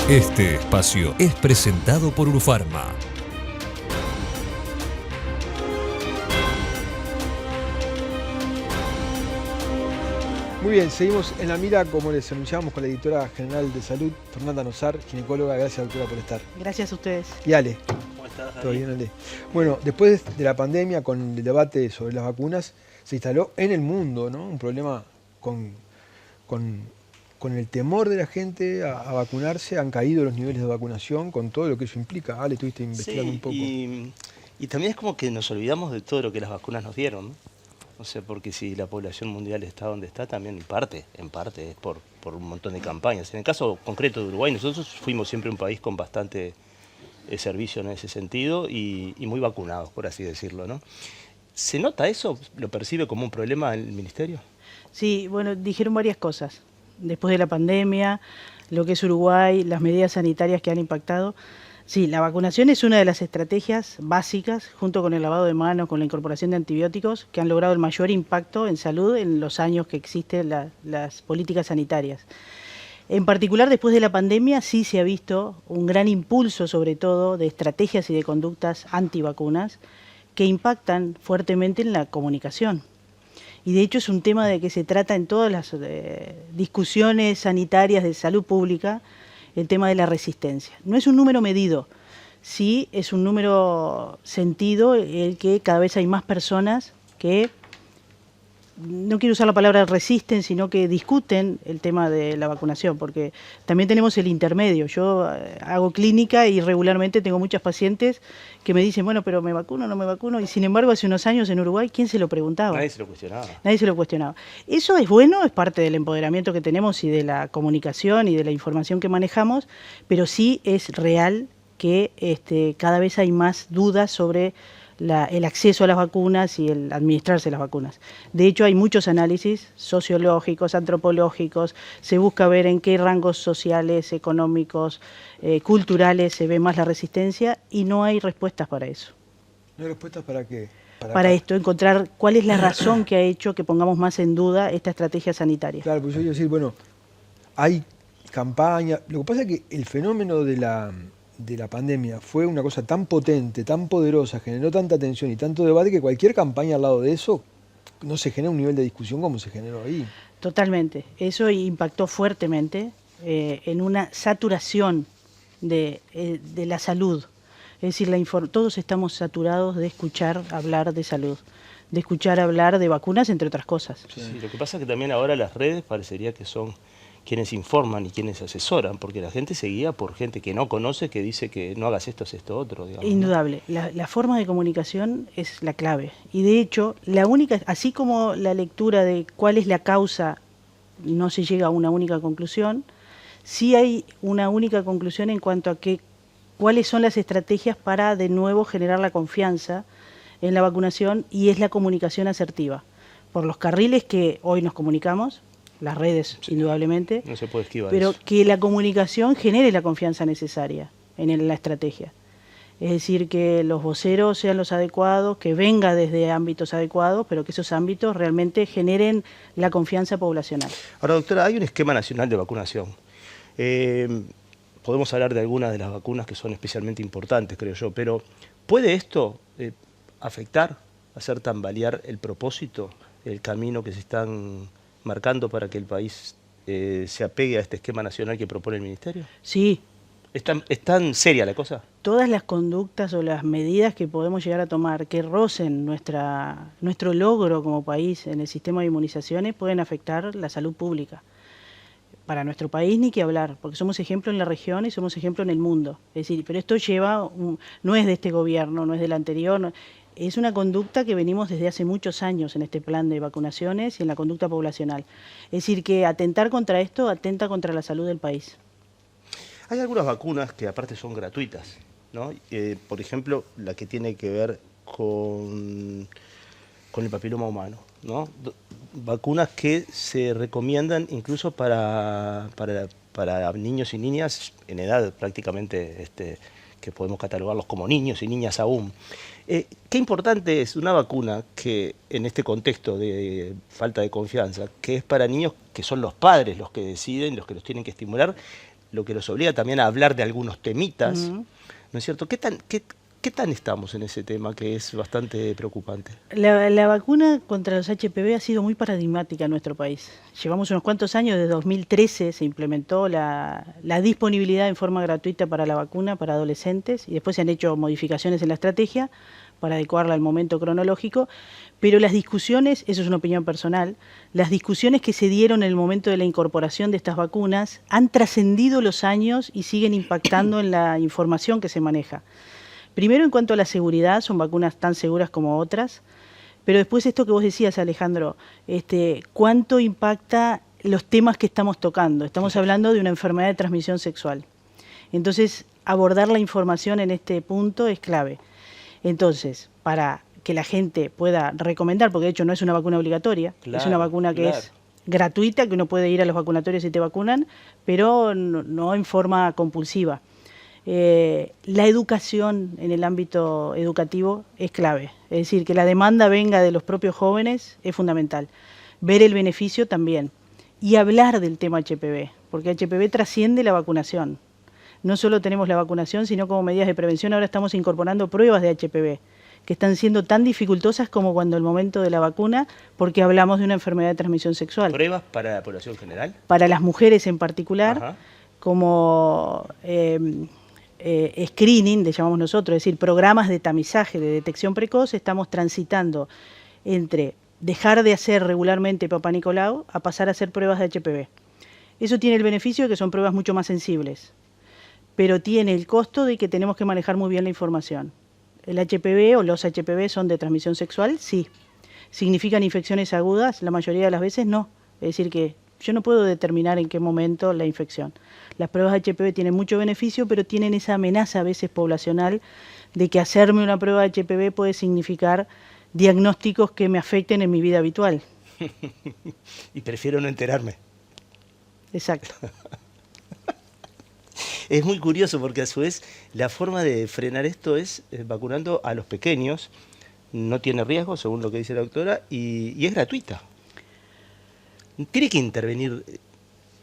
Este espacio es presentado por Urufarma. Muy bien, seguimos en la mira, como les anunciamos, con la editora general de salud, Fernanda Nosar, ginecóloga. Gracias, doctora, por estar. Gracias a ustedes. Y Ale. ¿Cómo estás, ¿Todo bien, Ale? Bueno, después de la pandemia, con el debate sobre las vacunas, se instaló en el mundo, ¿no?, un problema con el temor de la gente a vacunarse. Han caído los niveles de vacunación con todo lo que eso implica. Ale, estuviste investigando un poco. Y también es como que nos olvidamos de todo lo que las vacunas nos dieron, ¿no? O sea, porque si la población mundial está donde está, también en parte es por un montón de campañas. En el caso concreto de Uruguay, nosotros fuimos siempre un país con bastante servicio en ese sentido y muy vacunados, por así decirlo, ¿no? ¿Se nota eso? ¿Lo percibe como un problema el Ministerio? Sí, bueno, dijeron varias cosas. Después de la pandemia, lo que es Uruguay, las medidas sanitarias que han impactado. Sí, la vacunación es una de las estrategias básicas, junto con el lavado de manos, con la incorporación de antibióticos, que han logrado el mayor impacto en salud en los años que existen las políticas sanitarias. En particular, después de la pandemia, sí se ha visto un gran impulso, sobre todo, de estrategias y de conductas antivacunas que impactan fuertemente en la comunicación. Y de hecho es un tema de que se trata en todas las discusiones sanitarias de salud pública, el tema de la resistencia. No es un número medido, sí es un número sentido el que cada vez hay más personas que, no quiero usar la palabra resisten, sino que discuten el tema de la vacunación, porque también tenemos el intermedio. Yo hago clínica y regularmente tengo muchas pacientes que me dicen, bueno, pero ¿me vacuno o no me vacuno? Y sin embargo, hace unos años en Uruguay, ¿quién se lo preguntaba? Nadie se lo cuestionaba. Nadie se lo cuestionaba. Eso es bueno, es parte del empoderamiento que tenemos y de la comunicación y de la información que manejamos, pero sí es real que cada vez hay más dudas sobre el acceso a las vacunas y el administrarse las vacunas. De hecho, hay muchos análisis sociológicos, antropológicos, se busca ver en qué rangos sociales, económicos, culturales se ve más la resistencia y no hay respuestas para eso. ¿No hay respuestas para qué? Para esto, encontrar cuál es la razón que ha hecho que pongamos más en duda esta estrategia sanitaria. Claro, pues yo quiero decir, bueno, hay campaña. Lo que pasa es que el fenómeno de la pandemia fue una cosa tan potente, tan poderosa, generó tanta atención y tanto debate que cualquier campaña al lado de eso no se genera un nivel de discusión como se generó ahí. Totalmente. Eso impactó fuertemente en una saturación de la salud. Es decir, todos estamos saturados de escuchar hablar de salud, de escuchar hablar de vacunas, entre otras cosas. Sí, lo que pasa es que también ahora las redes parecería que son quienes informan y quienes asesoran, porque la gente se guía por gente que no conoce, que dice que no hagas esto, haz esto otro, digamos. Indudable. La forma de comunicación es la clave. Y de hecho, la única, así como la lectura de cuál es la causa, no se llega a una única conclusión, sí hay una única conclusión en cuanto a cuáles son las estrategias para de nuevo generar la confianza en la vacunación, y es la comunicación asertiva. Por los carriles que hoy nos comunicamos, las redes, sí, indudablemente, no se puede esquivar pero eso. Que la comunicación genere la confianza necesaria en la estrategia. Es decir, que los voceros sean los adecuados, que venga desde ámbitos adecuados, pero que esos ámbitos realmente generen la confianza poblacional. Ahora, doctora, hay un esquema nacional de vacunación. Podemos hablar de algunas de las vacunas que son especialmente importantes, creo yo, pero ¿puede esto afectar, hacer tambalear el propósito, el camino que se están marcando para que el país se apegue a este esquema nacional que propone el Ministerio? Sí. ¿Es tan seria la cosa? Todas las conductas o las medidas que podemos llegar a tomar que rocen nuestro logro como país en el sistema de inmunizaciones pueden afectar la salud pública. Para nuestro país ni que hablar, porque somos ejemplo en la región y somos ejemplo en el mundo. Es decir, pero esto no es de este gobierno, no es del anterior, no, es una conducta que venimos desde hace muchos años en este plan de vacunaciones y en la conducta poblacional. Es decir, que atentar contra esto atenta contra la salud del país. Hay algunas vacunas que aparte son gratuitas, ¿no? Por ejemplo, la que tiene que ver con el papiloma humano, ¿no? Vacunas que se recomiendan incluso para niños y niñas en edad prácticamente que podemos catalogarlos como niños y niñas aún. Qué importante es una vacuna que en este contexto de falta de confianza, que es para niños que son los padres los que deciden, los que los tienen que estimular, lo que los obliga también a hablar de algunos temitas, Ujú. ¿no es cierto? ¿Qué tan estamos en ese tema que es bastante preocupante? La vacuna contra los HPV ha sido muy paradigmática en nuestro país. Llevamos unos cuantos años, desde 2013 se implementó la disponibilidad en forma gratuita para la vacuna para adolescentes y después se han hecho modificaciones en la estrategia para adecuarla al momento cronológico, pero las discusiones, eso es una opinión personal, las discusiones que se dieron en el momento de la incorporación de estas vacunas han trascendido los años y siguen impactando en la información que se maneja. Primero, en cuanto a la seguridad, son vacunas tan seguras como otras, pero después esto que vos decías, Alejandro, ¿cuánto impacta los temas que estamos tocando? Estamos hablando de una enfermedad de transmisión sexual. Entonces, abordar la información en este punto es clave. Entonces, para que la gente pueda recomendar, porque de hecho no es una vacuna obligatoria, es una vacuna que es gratuita, que uno puede ir a los vacunatorios y te vacunan, pero no en forma compulsiva. La educación en el ámbito educativo es clave, es decir, que la demanda venga de los propios jóvenes es fundamental. Ver el beneficio también y hablar del tema HPV, porque HPV trasciende la vacunación. No solo tenemos la vacunación, sino como medidas de prevención ahora estamos incorporando pruebas de HPV, que están siendo tan dificultosas como cuando el momento de la vacuna, porque hablamos de una enfermedad de transmisión sexual. ¿Pruebas para la población general? Para las mujeres en particular, Ajá. como screening, le llamamos nosotros, es decir, programas de tamizaje, de detección precoz, estamos transitando entre dejar de hacer regularmente Papá Nicolau a pasar a hacer pruebas de HPV. Eso tiene el beneficio de que son pruebas mucho más sensibles, pero tiene el costo de que tenemos que manejar muy bien la información. El HPV o los HPV son de transmisión sexual, sí. ¿Significan infecciones agudas? La mayoría de las veces no. Es decir que yo no puedo determinar en qué momento la infección. Las pruebas de HPV tienen mucho beneficio, pero tienen esa amenaza a veces poblacional de que hacerme una prueba de HPV puede significar diagnósticos que me afecten en mi vida habitual. Y prefiero no enterarme. Exacto. Es muy curioso porque a su vez la forma de frenar esto es vacunando a los pequeños, no tiene riesgo según lo que dice la doctora y es gratuita. Tiene que intervenir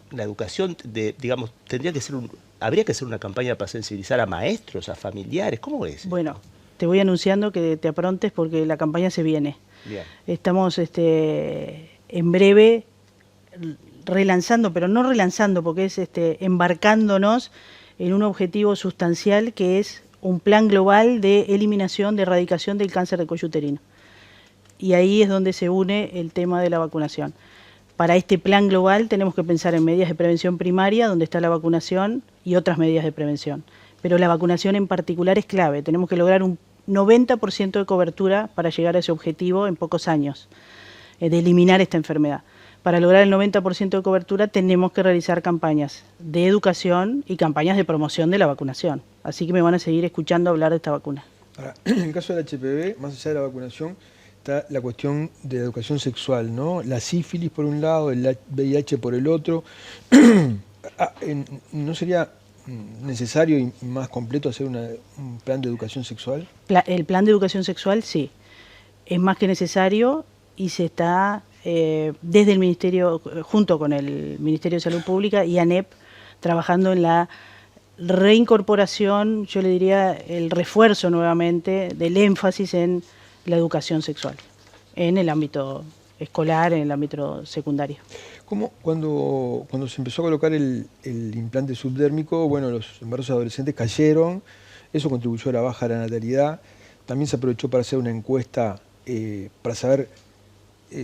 la educación, digamos, habría que hacer una campaña para sensibilizar a maestros, a familiares, ¿cómo es? Bueno, te voy anunciando que te aprontes porque la campaña se viene. Bien. Estamos en breve relanzando, pero no relanzando porque es embarcándonos en un objetivo sustancial que es un plan global de eliminación, de erradicación del cáncer de cuello uterino. Y ahí es donde se une el tema de la vacunación. Para este plan global tenemos que pensar en medidas de prevención primaria, donde está la vacunación y otras medidas de prevención. Pero la vacunación en particular es clave. Tenemos que lograr un 90% de cobertura para llegar a ese objetivo en pocos años, de eliminar esta enfermedad. Para lograr el 90% de cobertura tenemos que realizar campañas de educación y campañas de promoción de la vacunación. Así que me van a seguir escuchando hablar de esta vacuna. Ahora, en el caso del HPV, más allá de la vacunación, está la cuestión de la educación sexual, ¿no? La sífilis por un lado, el VIH por el otro. ¿No sería necesario y más completo hacer un plan de educación sexual? El plan de educación sexual, sí. Es más que necesario y se está desde el Ministerio, junto con el Ministerio de Salud Pública y ANEP, trabajando en la reincorporación, yo le diría el refuerzo nuevamente del énfasis en la educación sexual, en el ámbito escolar, en el ámbito secundario. ¿Cómo cuando se empezó a colocar el implante subdérmico, bueno, los embarazos adolescentes cayeron, eso contribuyó a la baja de la natalidad, también se aprovechó para hacer una encuesta para saber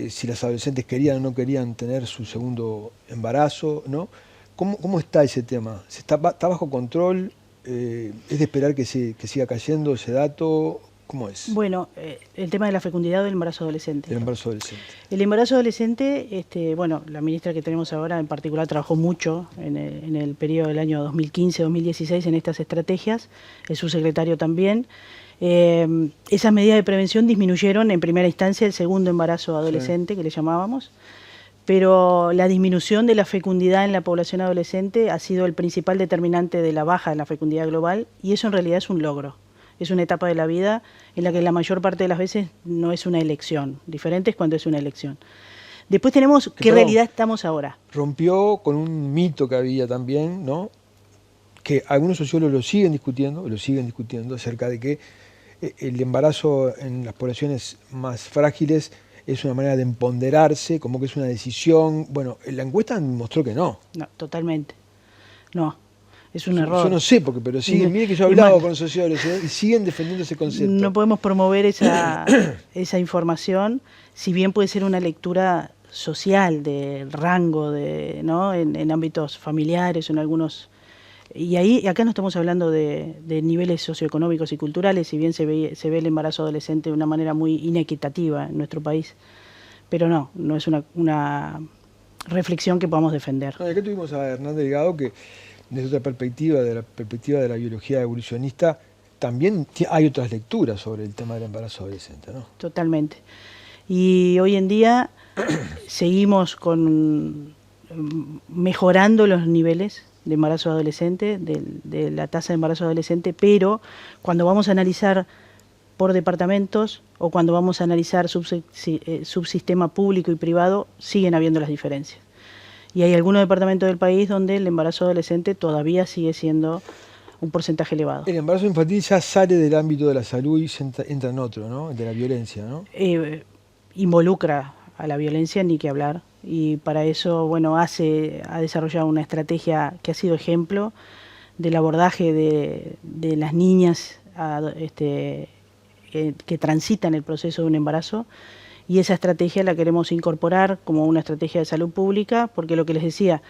si las adolescentes querían o no querían tener su segundo embarazo, ¿no? ¿Cómo está ese tema? ¿Está bajo control? ¿Es de esperar que siga cayendo ese dato? ¿Cómo es? Bueno, el tema de la fecundidad del embarazo adolescente. El embarazo adolescente. El embarazo adolescente, bueno, la ministra que tenemos ahora en particular trabajó mucho en el periodo del año 2015-2016 en estas estrategias, el subsecretario también. Esas medidas de prevención disminuyeron en primera instancia el segundo embarazo adolescente, sí, que le llamábamos, pero la disminución de la fecundidad en la población adolescente ha sido el principal determinante de la baja en la fecundidad global y eso en realidad es un logro. Es una etapa de la vida en la que la mayor parte de las veces no es una elección. Diferente es cuando es una elección. Después tenemos qué realidad estamos ahora. Rompió con un mito que había también, ¿no? que algunos sociólogos lo siguen discutiendo acerca de que el embarazo en las poblaciones más frágiles es una manera de empoderarse, como que es una decisión. Bueno, la encuesta mostró que no. No, totalmente. No, es un error. Yo no sé, pero siguen, mire que yo he hablado con sociólogos y siguen defendiendo ese concepto. No podemos promover esa información, si bien puede ser una lectura social del rango ¿no? en ámbitos familiares, en algunos. Y acá no estamos hablando de niveles socioeconómicos y culturales, si bien se ve el embarazo adolescente de una manera muy inequitativa en nuestro país, pero no es una reflexión que podamos defender. Acá tuvimos a Hernán Delgado, que desde otra perspectiva, de la biología evolucionista, también hay otras lecturas sobre el tema del embarazo adolescente, ¿no? Totalmente. Y hoy en día seguimos mejorando los niveles de embarazo adolescente, de la tasa de embarazo adolescente, pero cuando vamos a analizar por departamentos o cuando vamos a analizar subsistema público y privado, siguen habiendo las diferencias. Y hay algunos departamentos del país donde el embarazo adolescente todavía sigue siendo un porcentaje elevado. El embarazo infantil ya sale del ámbito de la salud y entra en otro, ¿no? De la violencia, ¿no? Involucra a la violencia, ni que hablar. Y para eso, bueno, ha desarrollado una estrategia que ha sido ejemplo del abordaje de las niñas que transitan el proceso de un embarazo, y esa estrategia la queremos incorporar como una estrategia de salud pública, porque lo que les decía,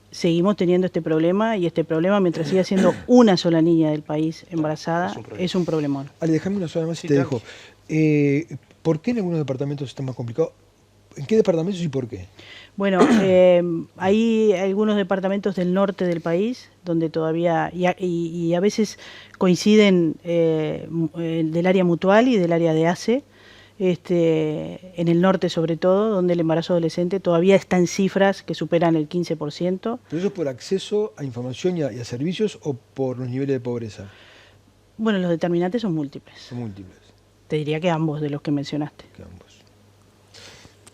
seguimos teniendo este problema, y este problema, mientras siga siendo una sola niña del país embarazada, es un problemón. Ale, déjame una sola más y te dejo. ¿Por qué en algunos departamentos está más complicado? ¿En qué departamentos y por qué? Bueno, hay algunos departamentos del norte del país donde todavía, y a veces coinciden del área mutual y del área de ACE, en el norte sobre todo, donde el embarazo adolescente todavía está en cifras que superan el 15%. ¿Pero eso es por acceso a información y a servicios o por los niveles de pobreza? Bueno, los determinantes son múltiples. Son múltiples. Te diría que ambos de los que mencionaste. Que ambos.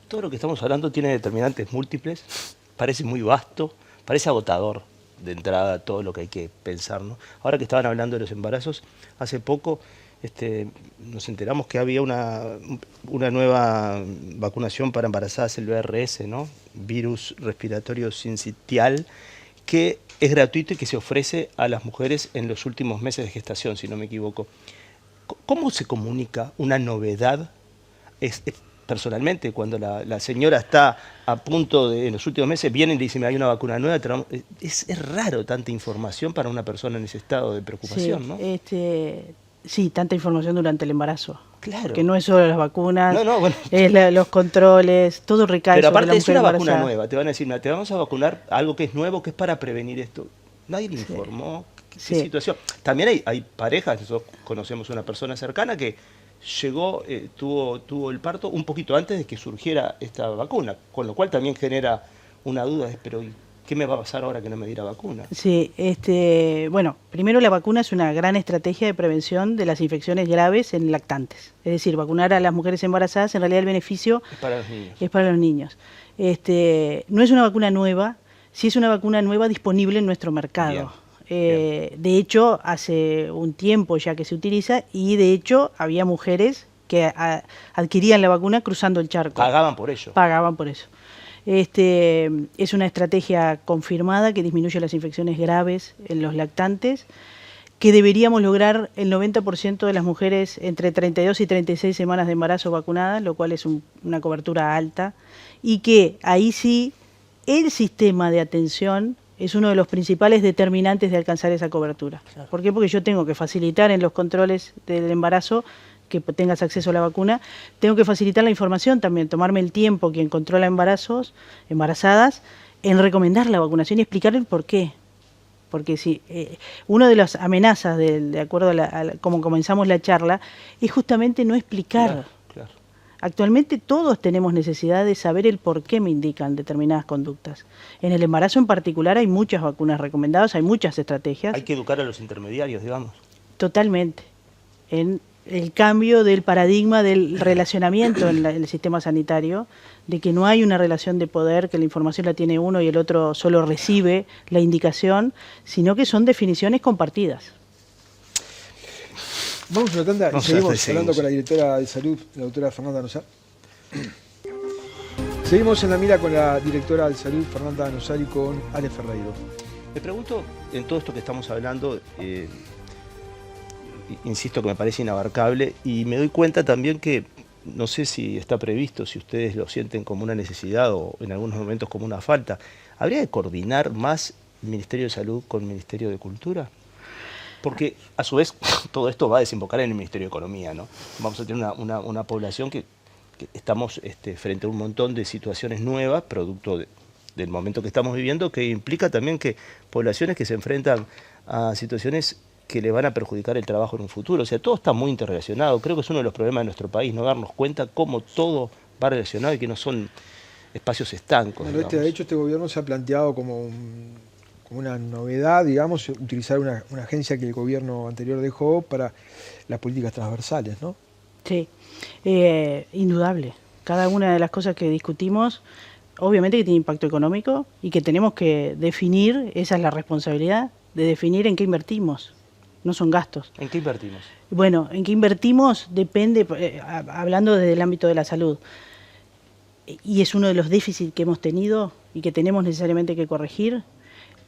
Todo lo que estamos hablando tiene determinantes múltiples, parece muy vasto, parece agotador de entrada todo lo que hay que pensar, ¿no? Ahora que estaban hablando de los embarazos, hace poco nos enteramos que había una nueva vacunación para embarazadas, el VRS, ¿no? Virus respiratorio sincitial, que es gratuito y que se ofrece a las mujeres en los últimos meses de gestación, si no me equivoco. ¿Cómo se comunica una novedad? Personalmente, cuando la señora está a punto de, en los últimos meses, viene y le dice, hay una vacuna nueva, es raro tanta información para una persona en ese estado de preocupación, sí, ¿no? Sí, tanta información durante el embarazo. Claro. Que no es solo las vacunas, bueno. Es los controles, todo recae Pero sobre aparte la es mujer una embarazada. vacuna nueva, te van a decir, mira, te vamos a vacunar algo que es nuevo, que es para prevenir esto. Nadie le informó qué situación. También hay parejas, nosotros conocemos una persona cercana que llegó, tuvo el parto un poquito antes de que surgiera esta vacuna, con lo cual también genera una duda, pero ¿qué me va a pasar ahora que no me diera vacuna? Sí, bueno, primero la vacuna es una gran estrategia de prevención de las infecciones graves en lactantes. Es decir, vacunar a las mujeres embarazadas, en realidad el beneficio es para los niños. Es para los niños. No es una vacuna nueva, sí es una vacuna nueva disponible en nuestro mercado. Bien. De hecho, hace un tiempo ya que se utiliza, y de hecho había mujeres que adquirían la vacuna cruzando el charco. Pagaban por ello. Pagaban por eso. Es una estrategia confirmada que disminuye las infecciones graves en los lactantes, que deberíamos lograr el 90% de las mujeres entre 32 y 36 semanas de embarazo vacunadas, lo cual es una cobertura alta, y que ahí sí el sistema de atención es uno de los principales determinantes de alcanzar esa cobertura. Claro. ¿Por qué? Porque yo tengo que facilitar en los controles del embarazo que tengas acceso a la vacuna, tengo que facilitar la información también, tomarme el tiempo quien controla embarazadas, en recomendar la vacunación y explicar el por qué. Porque si una de las amenazas, de acuerdo a como comenzamos la charla, es justamente no explicar. Claro. Actualmente todos tenemos necesidad de saber el por qué me indican determinadas conductas. En el embarazo en particular hay muchas vacunas recomendadas, hay muchas estrategias. Hay que educar a los intermediarios, digamos. Totalmente. En el cambio del paradigma del relacionamiento en el sistema sanitario, de que no hay una relación de poder, que la información la tiene uno y el otro solo recibe la indicación, sino que son definiciones compartidas. Vamos a una tanda y seguimos hablando con la directora de salud, la doctora Fernanda Nosal. Seguimos en la mira con la directora de salud, Fernanda Nosal, y con Ale Ferreiro. Me pregunto, en todo esto que estamos hablando, insisto que me parece inabarcable, y me doy cuenta también que, no sé si está previsto, si ustedes lo sienten como una necesidad o en algunos momentos como una falta, ¿habría que coordinar más el Ministerio de Salud con el Ministerio de Cultura? Porque a su vez todo esto va a desembocar en el Ministerio de Economía, ¿no? Vamos a tener una población que estamos frente a un montón de situaciones nuevas, producto del momento que estamos viviendo, que implica también que poblaciones que se enfrentan a situaciones que le van a perjudicar el trabajo en un futuro. O sea, todo está muy interrelacionado. Creo que es uno de los problemas de nuestro país, no darnos cuenta cómo todo va relacionado y que no son espacios estancos. Bueno, de hecho, este gobierno se ha planteado como una novedad, digamos, utilizar una agencia que el gobierno anterior dejó para las políticas transversales, ¿no? Sí, indudable. Cada una de las cosas que discutimos, obviamente que tiene impacto económico y que tenemos que definir, esa es la responsabilidad, de definir en qué invertimos. No son gastos. ¿En qué invertimos? Bueno, en qué invertimos depende, hablando desde el ámbito de la salud, y es uno de los déficits que hemos tenido y que tenemos necesariamente que corregir.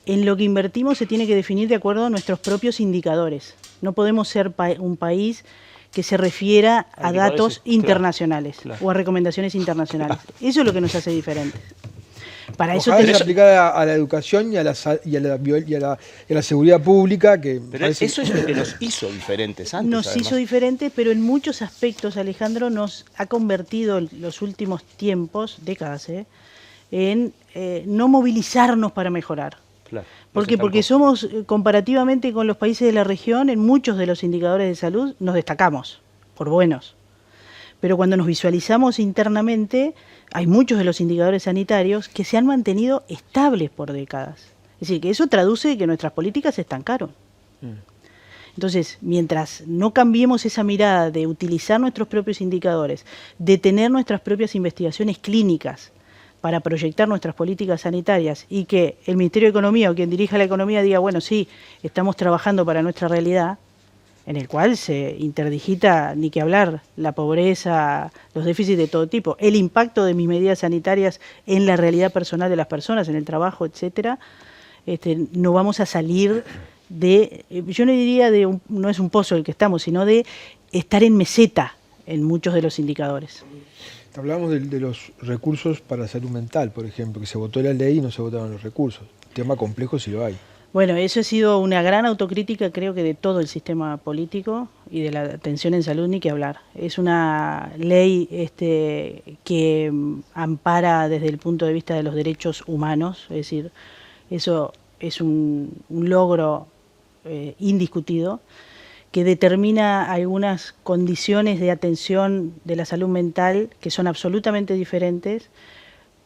En lo que invertimos se tiene que definir de acuerdo a nuestros propios indicadores. No podemos ser un país que se refiera a datos internacionales, claro, o a recomendaciones internacionales. Eso es lo que nos hace diferentes. Para eso tenemos aplicada a la educación y a la seguridad pública. Pero eso es lo que nos hizo diferentes antes. Nos hizo diferentes, pero en muchos aspectos, Alejandro, nos ha convertido en los últimos tiempos, décadas, en no movilizarnos para mejorar. Claro, Porque somos, comparativamente con los países de la región, en muchos de los indicadores de salud nos destacamos, por buenos. Pero cuando nos visualizamos internamente, hay muchos de los indicadores sanitarios que se han mantenido estables por décadas. Es decir, que eso traduce que nuestras políticas se estancaron. Entonces, mientras no cambiemos esa mirada de utilizar nuestros propios indicadores, de tener nuestras propias investigaciones clínicas para proyectar nuestras políticas sanitarias y que el Ministerio de Economía o quien dirija la economía diga, bueno, sí, estamos trabajando para nuestra realidad, en el cual se interdigita, ni que hablar, la pobreza, los déficits de todo tipo, el impacto de mis medidas sanitarias en la realidad personal de las personas, en el trabajo, etcétera, no vamos a salir de, yo no diría no es un pozo el que estamos, sino de estar en meseta en muchos de los indicadores. Hablamos de los recursos para salud mental, por ejemplo, que se votó la ley y no se votaron los recursos. Tema complejo si lo hay. Bueno, eso ha sido una gran autocrítica, creo que de todo el sistema político y de la atención en salud, ni que hablar. Es una ley que ampara desde el punto de vista de los derechos humanos, es decir, eso es un logro indiscutido, que determina algunas condiciones de atención de la salud mental que son absolutamente diferentes.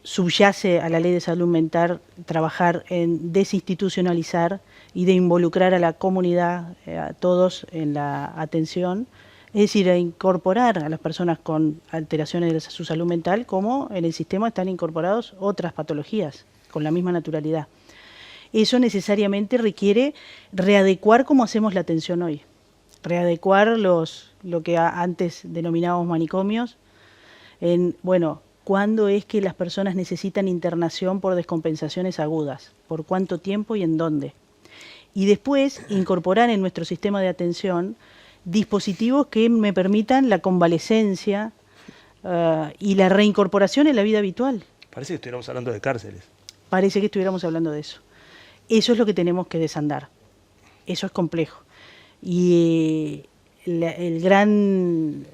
Subyace a la ley de salud mental trabajar en desinstitucionalizar y de involucrar a la comunidad, a todos en la atención, es decir, a incorporar a las personas con alteraciones de su salud mental, como en el sistema están incorporados otras patologías con la misma naturalidad. Eso necesariamente requiere readecuar cómo hacemos la atención hoy, readecuar lo que antes denominábamos manicomios, ¿cuándo es que las personas necesitan internación por descompensaciones agudas? ¿Por cuánto tiempo y en dónde? Y después incorporar en nuestro sistema de atención dispositivos que me permitan la convalecencia y la reincorporación en la vida habitual. Parece que estuviéramos hablando de cárceles. Parece que estuviéramos hablando de eso. Eso es lo que tenemos que desandar. Eso es complejo. Y el gran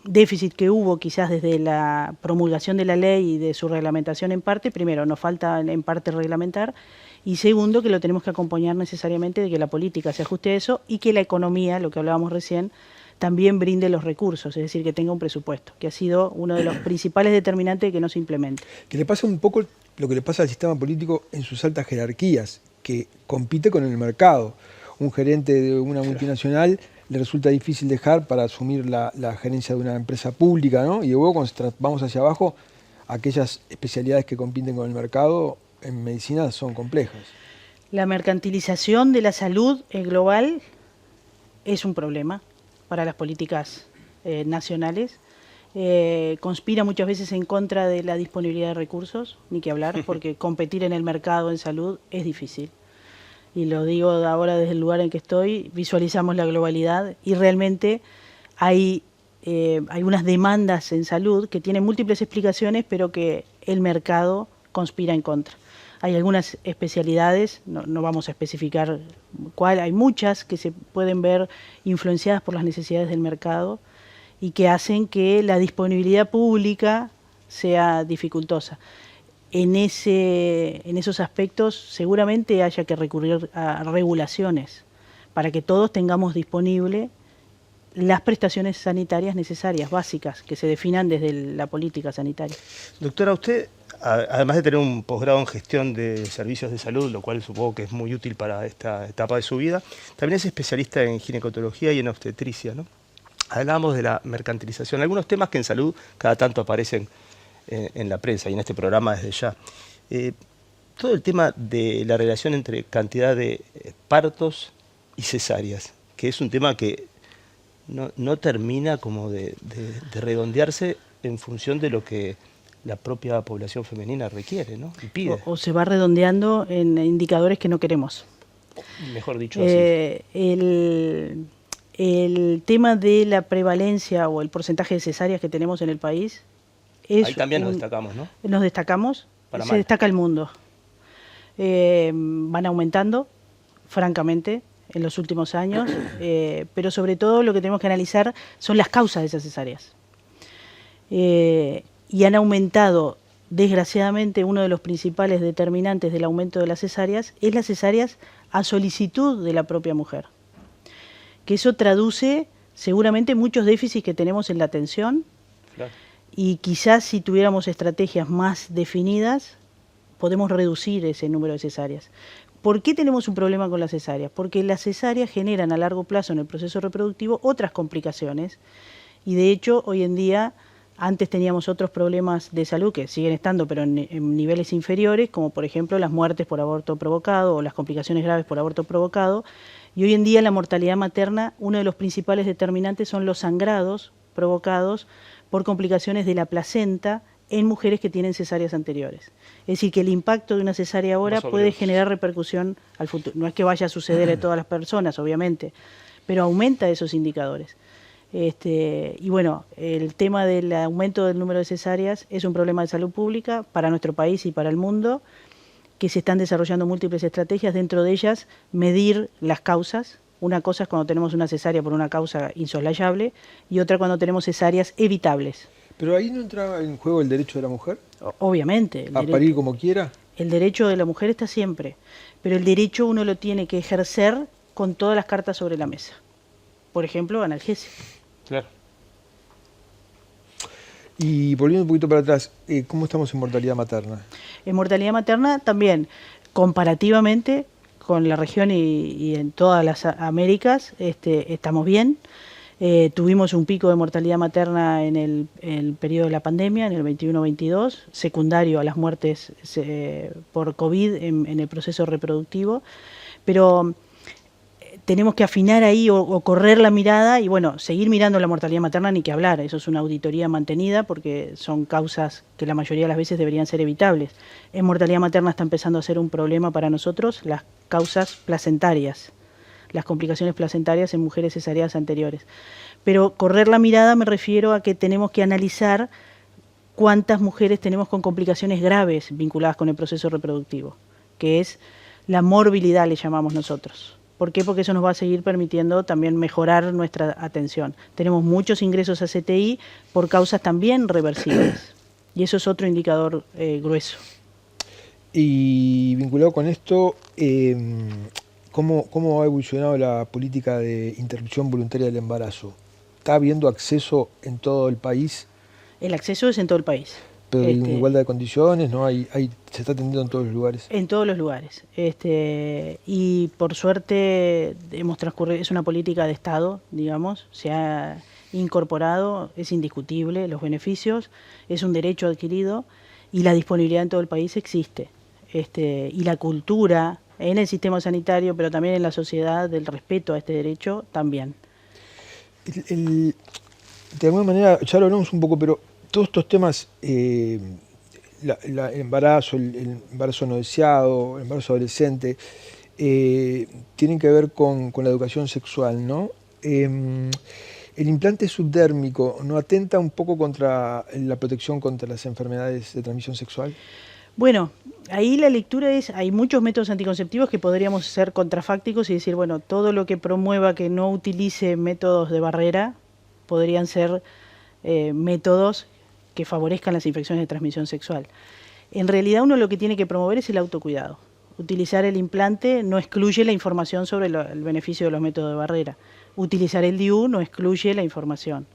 déficit que hubo quizás desde la promulgación de la ley y de su reglamentación en parte, primero, nos falta en parte reglamentar, y segundo, que lo tenemos que acompañar necesariamente de que la política se ajuste a eso y que la economía, lo que hablábamos recién, también brinde los recursos, es decir, que tenga un presupuesto, que ha sido uno de los principales determinantes de que no se implemente. Que le pasa un poco lo que le pasa al sistema político en sus altas jerarquías, que compite con el mercado. Un gerente de una multinacional le resulta difícil dejar para asumir la gerencia de una empresa pública, ¿no? Y luego cuando vamos hacia abajo, aquellas especialidades que compiten con el mercado en medicina son complejas. La mercantilización de la salud global es un problema para las políticas nacionales. Conspira muchas veces en contra de la disponibilidad de recursos, ni que hablar, porque competir en el mercado en salud es difícil. Y lo digo ahora desde el lugar en que estoy, visualizamos la globalidad y realmente hay unas demandas en salud que tienen múltiples explicaciones, pero que el mercado conspira en contra. Hay algunas especialidades, no vamos a especificar cuál, hay muchas que se pueden ver influenciadas por las necesidades del mercado y que hacen que la disponibilidad pública sea dificultosa. En esos aspectos seguramente haya que recurrir a regulaciones para que todos tengamos disponible las prestaciones sanitarias necesarias, básicas, que se definan desde la política sanitaria. Doctora, usted, además de tener un posgrado en gestión de servicios de salud, lo cual supongo que es muy útil para esta etapa de su vida, también es especialista en ginecotología y en obstetricia, ¿no? Hablábamos de la mercantilización, algunos temas que en salud cada tanto aparecen en la prensa y en este programa desde ya. Todo el tema de la relación entre cantidad de partos y cesáreas, que es un tema que no termina como de redondearse en función de lo que la propia población femenina requiere, ¿no? Y pide. O se va redondeando en indicadores que no queremos. Mejor dicho así. El tema de la prevalencia o el porcentaje de cesáreas que tenemos en el país ahí también nos destacamos, ¿no? Nos destacamos, Para se mal. destaca el mundo. Van aumentando, francamente, en los últimos años, pero sobre todo lo que tenemos que analizar son las causas de esas cesáreas. Y han aumentado, desgraciadamente, uno de los principales determinantes del aumento de las cesáreas es las cesáreas a solicitud de la propia mujer. Que eso traduce seguramente muchos déficits que tenemos en la atención. Claro. Y quizás si tuviéramos estrategias más definidas, podemos reducir ese número de cesáreas. ¿Por qué tenemos un problema con las cesáreas? Porque las cesáreas generan a largo plazo en el proceso reproductivo otras complicaciones. Y de hecho, hoy en día, antes teníamos otros problemas de salud que siguen estando, pero en niveles inferiores, como por ejemplo las muertes por aborto provocado o las complicaciones graves por aborto provocado. Y hoy en día la mortalidad materna, uno de los principales determinantes son los sangrados provocados por complicaciones de la placenta en mujeres que tienen cesáreas anteriores. Es decir, que el impacto de una cesárea ahora puede generar repercusión al futuro. No es que vaya a suceder a todas las personas, obviamente, pero aumenta esos indicadores. Y bueno, el tema del aumento del número de cesáreas es un problema de salud pública para nuestro país y para el mundo, que se están desarrollando múltiples estrategias, dentro de ellas medir las causas. Una cosa es cuando tenemos una cesárea por una causa insoslayable y otra cuando tenemos cesáreas evitables. ¿Pero ahí no entraba en juego el derecho de la mujer? Obviamente. ¿A parir como quiera? El derecho de la mujer está siempre, pero el derecho uno lo tiene que ejercer con todas las cartas sobre la mesa. Por ejemplo, analgesia. Claro. Y volviendo un poquito para atrás, ¿cómo estamos en mortalidad materna? En mortalidad materna también, comparativamente con la región y en todas las Américas, estamos bien. Tuvimos un pico de mortalidad materna en el periodo de la pandemia, en el 21-22, secundario a las muertes por COVID en el proceso reproductivo, pero tenemos que afinar ahí o correr la mirada y bueno, seguir mirando la mortalidad materna ni que hablar, eso es una auditoría mantenida porque son causas que la mayoría de las veces deberían ser evitables. En mortalidad materna está empezando a ser un problema para nosotros las causas placentarias, las complicaciones placentarias en mujeres cesáreas anteriores. Pero correr la mirada me refiero a que tenemos que analizar cuántas mujeres tenemos con complicaciones graves vinculadas con el proceso reproductivo, que es la morbilidad, le llamamos nosotros. ¿Por qué? Porque eso nos va a seguir permitiendo también mejorar nuestra atención. Tenemos muchos ingresos a CTI por causas también reversibles. Y eso es otro indicador grueso. Y vinculado con esto, ¿cómo ha evolucionado la política de interrupción voluntaria del embarazo? ¿Está habiendo acceso en todo el país? El acceso es en todo el país. Pero en igualdad de condiciones, ¿no? Se está atendiendo en todos los lugares. En todos los lugares. Y por suerte hemos transcurrido, es una política de Estado, digamos, se ha incorporado, es indiscutible los beneficios, es un derecho adquirido y la disponibilidad en todo el país existe. Y la cultura en el sistema sanitario, pero también en la sociedad del respeto a este derecho, también. De alguna manera, ya lo hablamos un poco, pero todos estos temas, el embarazo, el embarazo no deseado, el embarazo adolescente, tienen que ver con la educación sexual, ¿no? El implante subdérmico, ¿no atenta un poco contra la protección contra las enfermedades de transmisión sexual? Bueno, ahí la lectura es, hay muchos métodos anticonceptivos que podríamos ser contrafácticos y decir, bueno, todo lo que promueva que no utilice métodos de barrera podrían ser métodos que favorezcan las infecciones de transmisión sexual. En realidad uno lo que tiene que promover es el autocuidado. Utilizar el implante no excluye la información sobre el beneficio de los métodos de barrera. Utilizar el DIU no excluye la información.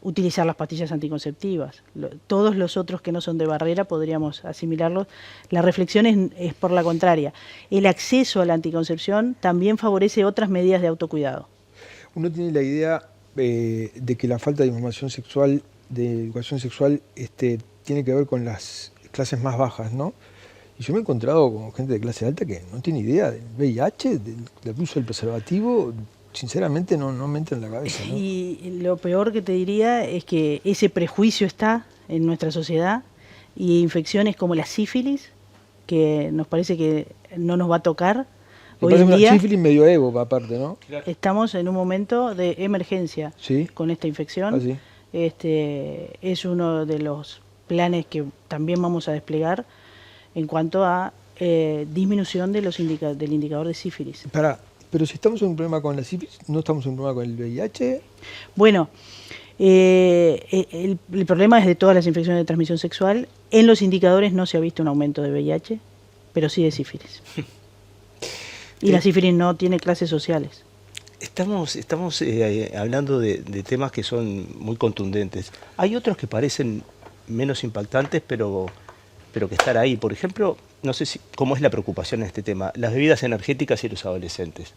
Utilizar las pastillas anticonceptivas. Todos los otros que no son de barrera podríamos asimilarlos. La reflexión es por la contraria. El acceso a la anticoncepción también favorece otras medidas de autocuidado. Uno tiene la idea de que la falta de información sexual, de educación sexual, tiene que ver con las clases más bajas, ¿no? Y yo me he encontrado con gente de clase alta que no tiene idea del VIH, del uso del preservativo. Sinceramente no me entra en la cabeza, ¿no? Y lo peor que te diría es que ese prejuicio está en nuestra sociedad y infecciones como la sífilis, que nos parece que no nos va a tocar. Hoy en día, una sífilis medio ego, aparte, ¿no? Estamos en un momento de emergencia, ¿sí?, con esta infección. ¿Sí? Es uno de los planes que también vamos a desplegar en cuanto a disminución de del indicador de sífilis. Pero si estamos en un problema con la sífilis, ¿no estamos en un problema con el VIH? Bueno, el problema es de todas las infecciones de transmisión sexual. En los indicadores no se ha visto un aumento de VIH, pero sí de sífilis. Y la sífilis no tiene clases sociales. Estamos hablando de temas que son muy contundentes. Hay otros que parecen menos impactantes, pero que están ahí. Por ejemplo, no sé cómo es la preocupación en este tema, las bebidas energéticas y los adolescentes,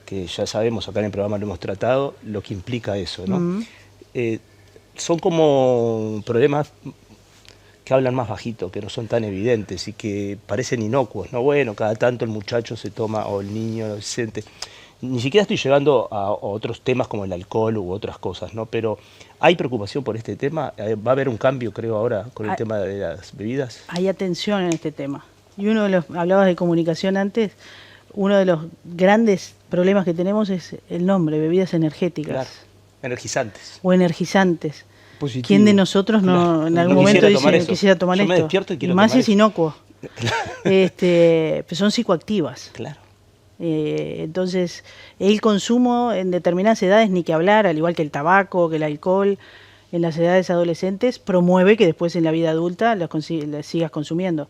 que ya sabemos, acá en el programa lo hemos tratado, lo que implica eso, ¿no? Son como problemas que hablan más bajito, que no son tan evidentes y que parecen inocuos, ¿no? Bueno, cada tanto el muchacho se toma, o el niño, el adolescente. Ni siquiera estoy llegando a otros temas como el alcohol u otras cosas, ¿no? Pero ¿hay preocupación por este tema? ¿Va a haber un cambio, creo, ahora con el tema de las bebidas? Hay atención en este tema. Y hablabas de comunicación antes, uno de los grandes problemas que tenemos es el nombre, bebidas energéticas. Claro, energizantes. O energizantes. Positivo. ¿Quién de nosotros no en algún momento dice quisiera tomar esto? Yo me despierto y quiero más tomar es inocuo. Pues son psicoactivas. Claro. Entonces, el consumo en determinadas edades, ni que hablar, al igual que el tabaco, que el alcohol, en las edades adolescentes, promueve que después en la vida adulta las sigas consumiendo.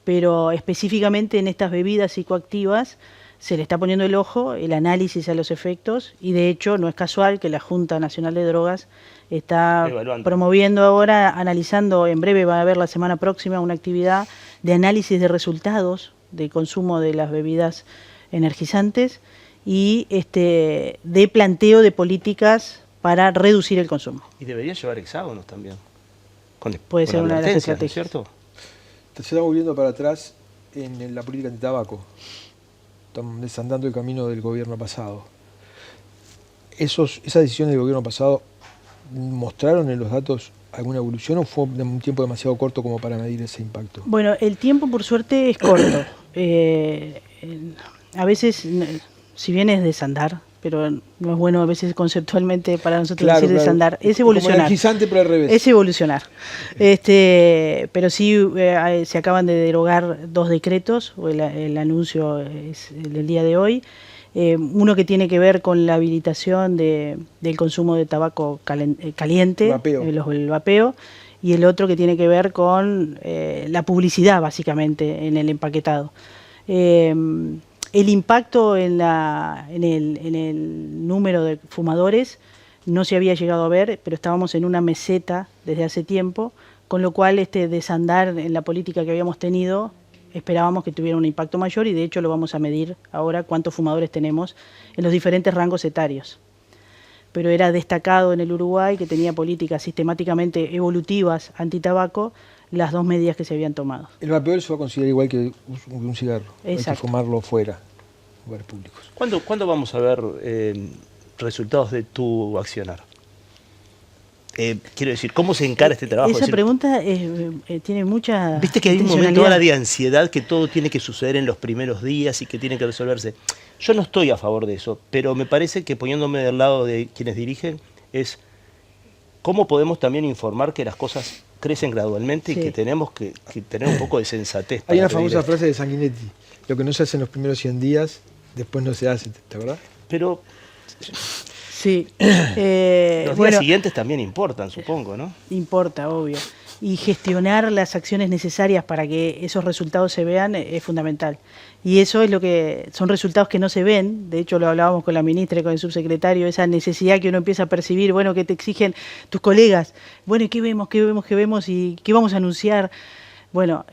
Pero específicamente en estas bebidas psicoactivas se le está poniendo el ojo, el análisis a los efectos, y de hecho no es casual que la Junta Nacional de Drogas está promoviendo ahora, analizando, en breve va a haber la semana próxima una actividad de análisis de resultados del consumo de las bebidas energizantes y de planteo de políticas para reducir el consumo. Y debería llevar hexágonos también. Puede ser una de las estrategias. ¿Cierto? Se está volviendo para atrás en la política antitabaco. Están desandando el camino del gobierno pasado. ¿Esas decisiones del gobierno pasado mostraron en los datos alguna evolución o fue de un tiempo demasiado corto como para medir ese impacto? Bueno, el tiempo por suerte es corto. A veces, si bien es desandar, pero no es bueno a veces conceptualmente para nosotros decir desandar, es evolucionar. Como energizante, pero al revés. Es evolucionar. Pero sí se acaban de derogar 2 decretos, o el anuncio es el día de hoy. Uno que tiene que ver con la habilitación del consumo de tabaco caliente, el vapeo, y el otro que tiene que ver con la publicidad, básicamente, en el empaquetado. El impacto en el número de fumadores no se había llegado a ver, pero estábamos en una meseta desde hace tiempo, con lo cual este desandar en la política que habíamos tenido esperábamos que tuviera un impacto mayor y de hecho lo vamos a medir ahora cuántos fumadores tenemos en los diferentes rangos etarios. Pero era destacado en el Uruguay que tenía políticas sistemáticamente evolutivas antitabaco las 2 medidas que se habían tomado. El vapeo se va a considerar igual que un cigarro. Exacto. Hay que fumarlo fuera, en lugares públicos. ¿Cuándo vamos a ver resultados de tu accionar? Quiero decir, ¿cómo se encara este trabajo? Esa pregunta tiene mucha... Viste que hay un momento ahora de ansiedad que todo tiene que suceder en los primeros días y que tiene que resolverse. Yo no estoy a favor de eso, pero me parece que poniéndome del lado de quienes dirigen es cómo podemos también informar que las cosas crecen gradualmente y que tenemos que tener un poco de sensatez. Hay una famosa frase de Sanguinetti: lo que no se hace en los primeros 100 días, después no se hace, ¿te acordás? Pero sí. los días siguientes también importan, supongo, ¿no? Importa, obvio. Y gestionar las acciones necesarias para que esos resultados se vean es fundamental. Y eso es lo que son resultados que no se ven. De hecho, lo hablábamos con la ministra y con el subsecretario, esa necesidad que uno empieza a percibir, bueno, que te exigen tus colegas. Bueno, ¿qué vemos? ¿Qué vemos? ¿Qué vemos? ¿Y qué vamos a anunciar? Bueno,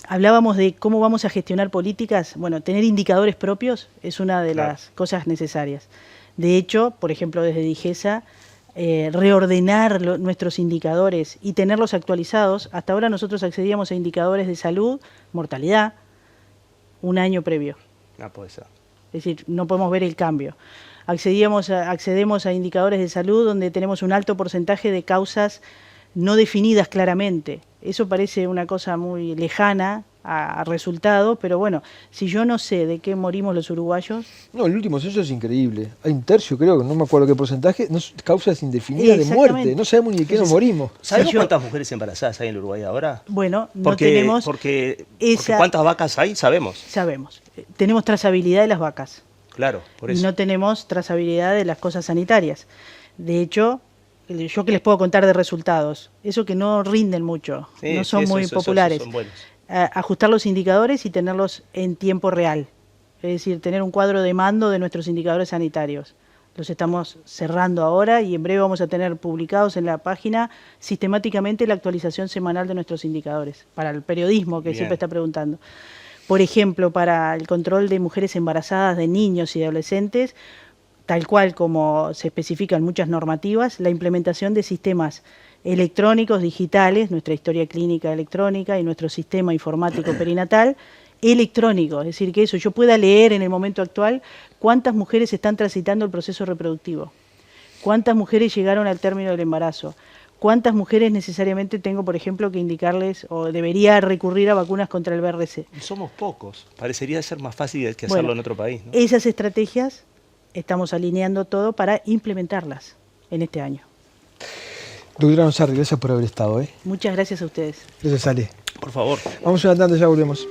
hablábamos de cómo vamos a gestionar políticas. Bueno, tener indicadores propios es una de las cosas necesarias. De hecho, por ejemplo, desde DIGESA, reordenar nuestros indicadores y tenerlos actualizados. Hasta ahora nosotros accedíamos a indicadores de salud, mortalidad, un año previo. Puede ser. Es decir, no podemos ver el cambio. Accedemos a indicadores de salud donde tenemos un alto porcentaje de causas no definidas claramente. Eso parece una cosa muy lejana a resultado, pero bueno, si yo no sé de qué morimos los uruguayos... No, el último censo es increíble. Hay un tercio, creo, que no me acuerdo qué porcentaje, causas indefinidas de muerte. No sabemos ni de qué nos morimos. ¿Sabemos cuántas mujeres embarazadas hay en el Uruguay ahora? Bueno, no tenemos... Porque ¿cuántas vacas hay? Sabemos. Sabemos. Tenemos trazabilidad de las vacas. Claro, por eso. Y no tenemos trazabilidad de las cosas sanitarias. De hecho, yo que les puedo contar de resultados, eso que no rinden mucho, no son muy populares. Son buenos. Ajustar los indicadores y tenerlos en tiempo real. Es decir, tener un cuadro de mando de nuestros indicadores sanitarios. Los estamos cerrando ahora y en breve vamos a tener publicados en la página sistemáticamente la actualización semanal de nuestros indicadores, para el periodismo que siempre está preguntando. Por ejemplo, para el control de mujeres embarazadas, de niños y de adolescentes, tal cual como se especifican muchas normativas, la implementación de sistemas electrónicos, digitales, nuestra historia clínica electrónica y nuestro sistema informático perinatal electrónico, es decir, que eso yo pueda leer en el momento actual cuántas mujeres están transitando el proceso reproductivo, cuántas mujeres llegaron al término del embarazo, cuántas mujeres necesariamente tengo, por ejemplo, que indicarles o debería recurrir a vacunas contra el VRC. Somos pocos, parecería ser más fácil que hacerlo en otro país, ¿no? Esas estrategias estamos alineando todo para implementarlas en este año. Doctora Nosarri, gracias por haber estado. Muchas gracias a ustedes. Gracias, Ale. Por favor. Vamos a una tanda, ya volvemos.